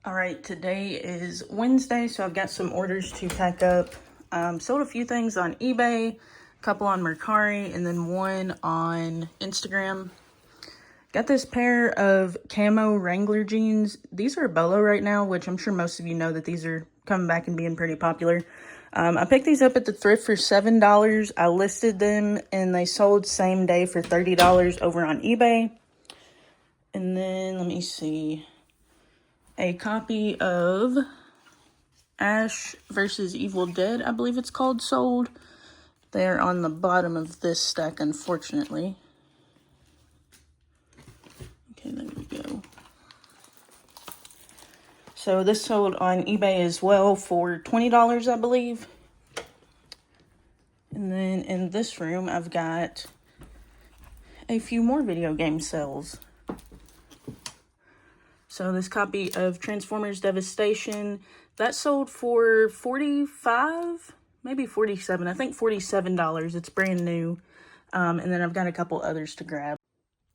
All right, today is Wednesday, so I've got some orders to pack up. Sold a few things on eBay, a couple on Mercari, and then one on Instagram. Got this pair of camo Wrangler jeans. These are Bolo right now, which I'm sure most of you know that these are coming back and being pretty popular. I picked these up at the thrift for $7. I listed them and they sold same day for $30 over on eBay. And then, let me see, a copy of Ash vs. Evil Dead, I believe it's called, sold. They're on the bottom of this stack, unfortunately. Okay, there we go. So this sold on eBay as well for $20, I believe. And then in this room, I've got a few more video game sales. So this copy of Transformers Devastation, that sold for $45, maybe $47. I think $47. It's brand new. And then I've got a couple others to grab.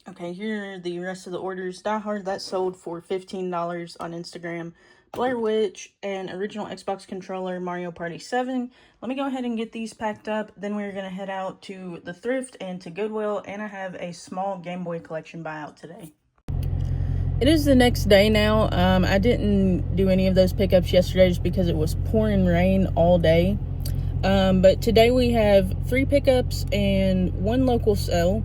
Okay, here are the rest of the orders. Die Hard, that sold for $15 on Instagram. Blair Witch, and original Xbox controller, Mario Party 7. Let me go ahead and get these packed up. Then we're going to head out to the thrift and to Goodwill. And I have a small Game Boy collection buyout today. It is the next day now. I didn't do any of those pickups yesterday just because it was pouring rain all day. But today we have 3 pickups and 1 local sale.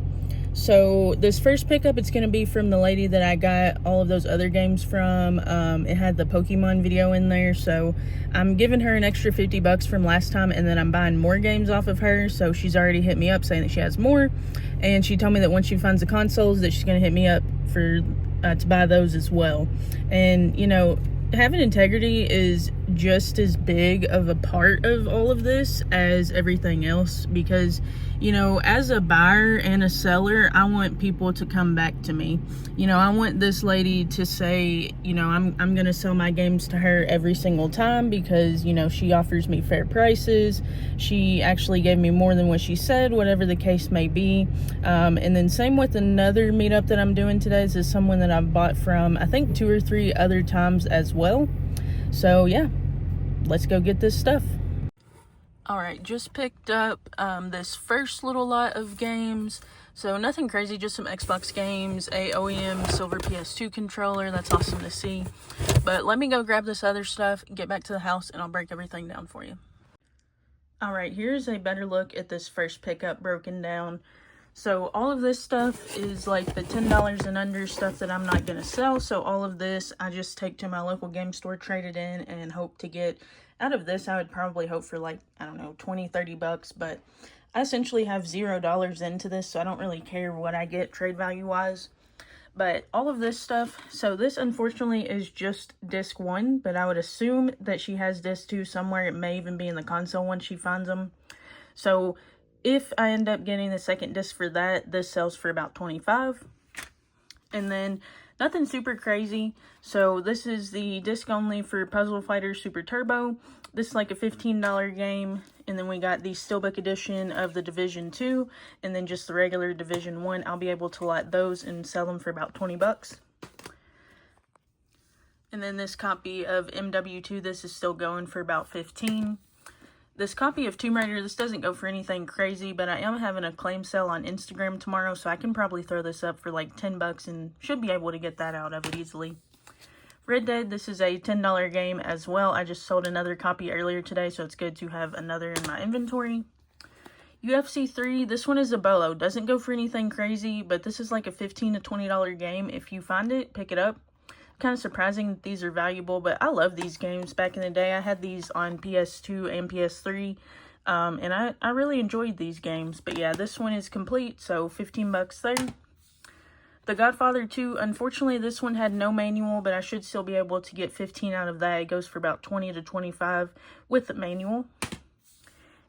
So this first pickup, it's going to be from the lady that I got all of those other games from. It had the Pokemon video in there. So I'm giving her an extra $50 from last time, and then I'm buying more games off of her. So she's already hit me up saying that she has more. And she told me that once she finds the consoles that she's going to hit me up for to buy those as well. And, you know, having integrity is just as big of a part of all of this as everything else, because, you know, as a buyer and a seller, I want people to come back to me. You know, I want this lady to say, you know, I'm going to sell my games to her every single time because, you know, she offers me fair prices. She actually gave me more than what she said, whatever the case may be. And then same with another meetup that I'm doing today. This is someone that I've bought from, I think, 2 or 3 other times as well. So yeah, let's go get this stuff. Alright, just picked up this first little lot of games. So nothing crazy, just some Xbox games, a OEM silver PS2 controller. That's awesome to see. But let me go grab this other stuff, get back to the house, and I'll break everything down for you. Alright, here's a better look at this first pickup broken down. So all of this stuff is like the $10 and under stuff that I'm not going to sell. So all of this I just take to my local game store, trade it in, and hope to get out of this. I would probably hope for like, I don't know, 20-30 bucks, but I essentially have $0 into this, so I don't really care what I get trade value wise. But all of this stuff, so this unfortunately is just disc 1, but I would assume that she has disc 2 somewhere. It may even be in the console when she finds them. So if I end up getting the second disc for that, this sells for about $25. And then nothing super crazy. So this is the disc only for Puzzle Fighter Super Turbo. This is like a $15 game. And then we got the Steelbook edition of the Division 2. And then just the regular Division 1. I'll be able to lot those and sell them for about 20 bucks. And then this copy of MW2, this is still going for about 15. This copy of Tomb Raider, this doesn't go for anything crazy, but I am having a claim sale on Instagram tomorrow, so I can probably throw this up for like 10 bucks and should be able to get that out of it easily. Red Dead, this is a $10 game as well. I just sold another copy earlier today, so it's good to have another in my inventory. UFC 3, this one is a Bolo. Doesn't go for anything crazy, but this is like a $15 to $20 game. If you find it, pick it up. Kind of surprising that these are valuable, but I love these games. Back in the day, I had these on PS2 and PS3, and I really enjoyed these games. But yeah, this one is complete, so 15 bucks there. The Godfather 2, unfortunately this one had no manual, but I should still be able to get 15 out of that. It goes for about 20 to 25 with the manual.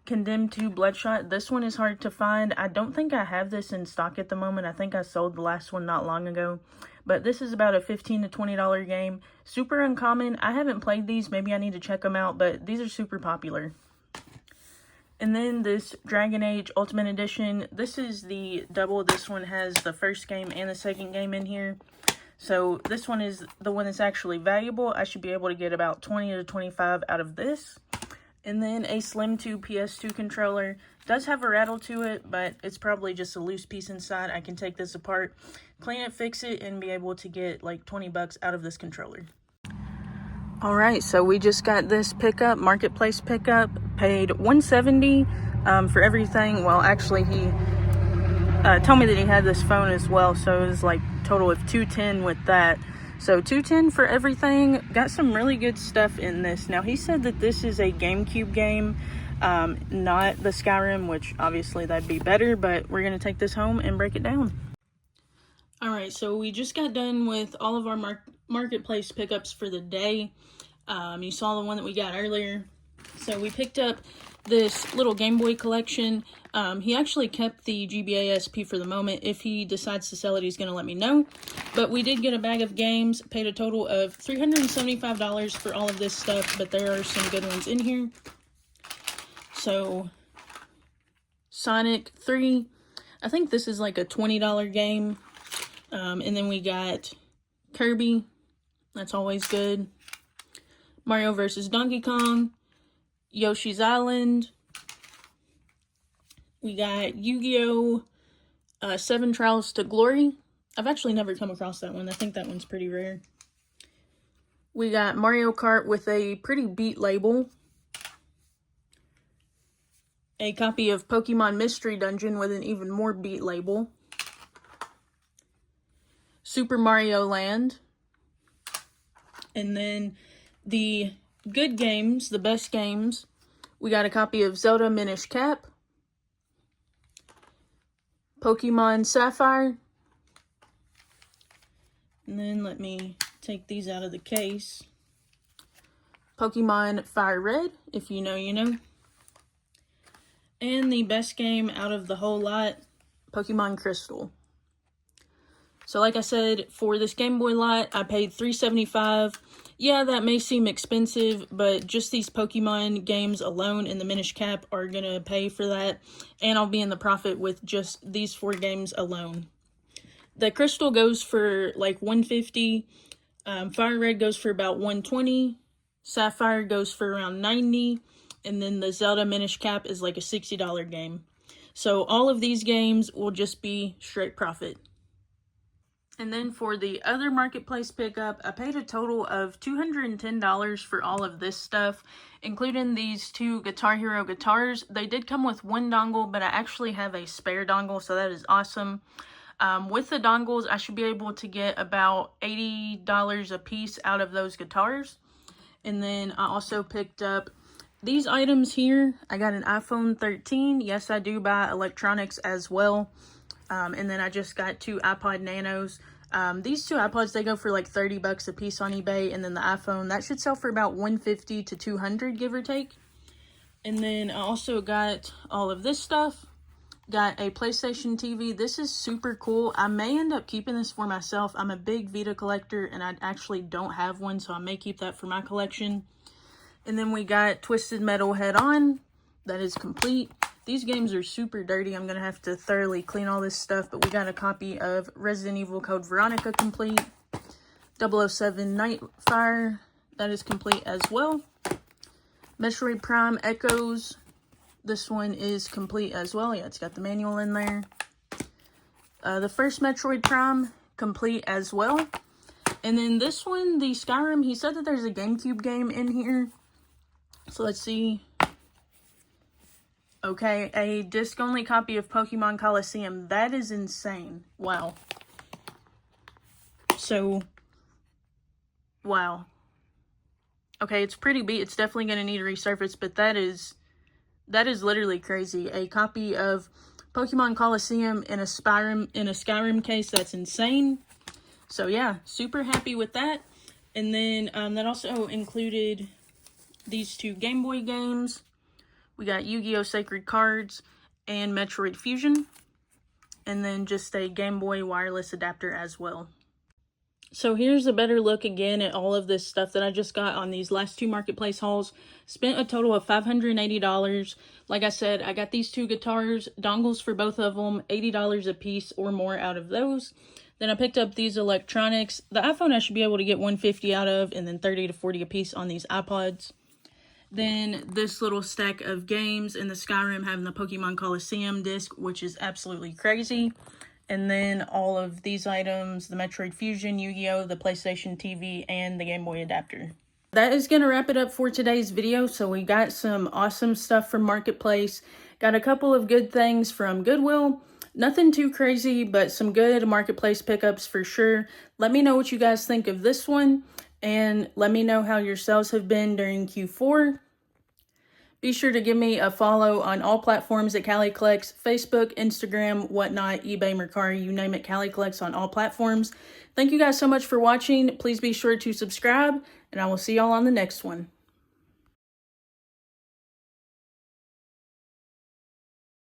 Condemned 2 Bloodshot, this one is hard to find. I don't think I have this in stock at the moment. I think I sold the last one not long ago. But this is about a $15 to $20 game. Super uncommon. I haven't played these. Maybe I need to check them out, but these are super popular. And then this Dragon Age Ultimate Edition. This is the double. This one has the first game and the second game in here. So this one is the one that's actually valuable. I should be able to get about 20 to 25 out of this. And then a Slim 2 PS2 controller. Does have a rattle to it, but it's probably just a loose piece inside. I can take this apart, clean it, fix it, and be able to get like 20 bucks out of this controller. All right, so we just got this pickup, marketplace pickup, paid $170 for everything. Well, actually, he told me that he had this phone as well, so it was like total of $210 with that. So $210 for everything. Got some really good stuff in this. Now, he said that this is a GameCube game, not the Skyrim, which obviously that'd be better, but we're going to take this home and break it down. All right, so we just got done with all of our marketplace pickups for the day. You saw the one that we got earlier. So we picked up this little Game Boy collection. He actually kept the GBA SP for the moment. If he decides to sell it, he's going to let me know. But we did get a bag of games, paid a total of $375 for all of this stuff, but there are some good ones in here. So, Sonic 3, I think this is like a $20 game. And then we got Kirby, that's always good. Mario vs. Donkey Kong, Yoshi's Island. We got Yu-Gi-Oh! 7 Trials to Glory. I've actually never come across that one. I think that one's pretty rare. We got Mario Kart with a pretty beat label. A copy of Pokemon Mystery Dungeon with an even more beat label. Super Mario Land. And then the good games, the best games, we got a copy of Zelda Minish Cap, Pokemon Sapphire, and then let me take these out of the case. Pokemon Fire Red, if you know, you know. And the best game out of the whole lot, Pokemon Crystal. So like I said, for this Game Boy lot, I paid $375. Yeah, that may seem expensive, but just these Pokemon games alone and the Minish Cap are going to pay for that. And I'll be in the profit with just these 4 games alone. The Crystal goes for like $150. Fire Red goes for about $120. Sapphire goes for around $90. And then the Zelda Minish Cap is like a $60 game. So all of these games will just be straight profit. And then for the other marketplace pickup, I paid a total of $210 for all of this stuff, including these 2 Guitar Hero guitars. They did come with 1 dongle, but I actually have a spare dongle, so that is awesome. With the dongles, I should be able to get about $80 a piece out of those guitars. And then I also picked up these items here. I got an iPhone 13. Yes, I do buy electronics as well. And then I just got 2 iPod Nanos. These 2 iPods, they go for like 30 bucks a piece on eBay. And then the iPhone, that should sell for about $150 to $200, give or take. And then I also got all of this stuff. Got a PlayStation TV. This is super cool. I may end up keeping this for myself. I'm a big Vita collector, and I actually don't have one, so I may keep that for my collection. And then we got Twisted Metal Head On. That is complete. These games are super dirty. I'm going to have to thoroughly clean all this stuff. But we got a copy of Resident Evil Code Veronica complete. 007 Nightfire. That is complete as well. Metroid Prime Echoes. This one is complete as well. Yeah, it's got the manual in there. The first Metroid Prime, complete as well. And then this one, the Skyrim, he said that there's a GameCube game in here. So let's see. Okay, a disc-only copy of Pokemon Coliseum. That is insane. Wow. So, wow. Okay, it's pretty beat. It's definitely going to need a resurface, but that is literally crazy. A copy of Pokemon Coliseum in a Skyrim case. That's insane. So yeah, super happy with that. And then that also included these 2 Game Boy games. We got Yu-Gi-Oh! Sacred Cards and Metroid Fusion. And then just a Game Boy wireless adapter as well. So here's a better look again at all of this stuff that I just got on these last 2 marketplace hauls. Spent a total of $580. Like I said, I got these 2 guitars, dongles for both of them, $80 a piece or more out of those. Then I picked up these electronics. The iPhone I should be able to get 150 out of, and then 30 to 40 a piece on these iPods. Then this little stack of games in the Skyrim, having the Pokemon Coliseum disc, which is absolutely crazy. And then all of these items, the Metroid Fusion, Yu-Gi-Oh!, the PlayStation TV, and the Game Boy adapter. That is going to wrap it up for today's video. So we got some awesome stuff from Marketplace. Got a couple of good things from Goodwill. Nothing too crazy, but some good Marketplace pickups for sure. Let me know what you guys think of this one. And let me know how your sales have been during Q4. Be sure to give me a follow on all platforms at Callie Collects: Facebook, Instagram, whatnot, eBay, Mercari, you name it, Callie Collects on all platforms. Thank you guys so much for watching. Please be sure to subscribe, and I will see y'all on the next one.